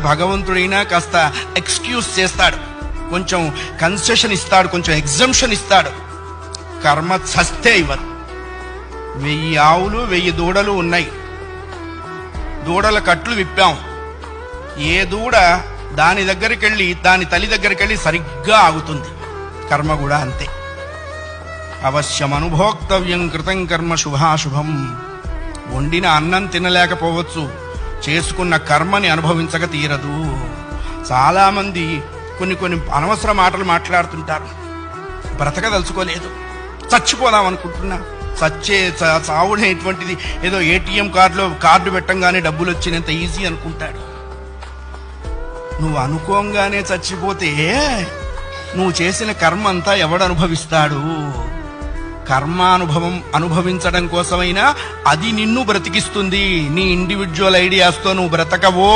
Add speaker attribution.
Speaker 1: భగవంతుడైనా కాస్త ఎక్స్క్యూజ్ చేస్తాడు, కొంచెం కన్సెషన్ ఇస్తాడు, కొంచెం ఎగ్జంప్షన్ ఇస్తాడు. కర్మ చస్తే ఇవ్వరు. 1000 ఆవులు 1000 దూడలు ఉన్నాయి. దూడల కట్లు విప్పాం. ఏ దూడ దాని దగ్గరికి వెళ్ళి దాని తల్లి దగ్గరికి వెళ్ళి సరిగ్గా ఆగుతుంది. కర్మ కూడా అంతే. అవశ్యం అనుభోక్తవ్యం కృతం కర్మ శుభాశుభం. వండిన అన్నం తినలేకపోవచ్చు, చేసుకున్న కర్మని అనుభవించక తీరదు. చాలా మంది కొన్ని అనవసర మాటలు మాట్లాడుతుంటారు. బ్రతకదలుచుకోలేదు, చచ్చిపోదాం అనుకుంటున్నా. చావునేటువంటిది ఏదో ఏటీఎం కార్డు పెట్టంగానే డబ్బులు వచ్చినంత ఈజీ అనుకుంటాడు. నువ్వు అనుకోంగానే చచ్చిపోతే నువ్వు చేసిన కర్మ అంతా ఎవడు అనుభవిస్తాడు? కర్మానుభవం అనుభవించడం కోసమైనా అది నిన్ను బ్రతికిస్తుంది. నీ ఇండివిడ్యువల్ ఐడియాస్తో నువ్వు బ్రతకవో.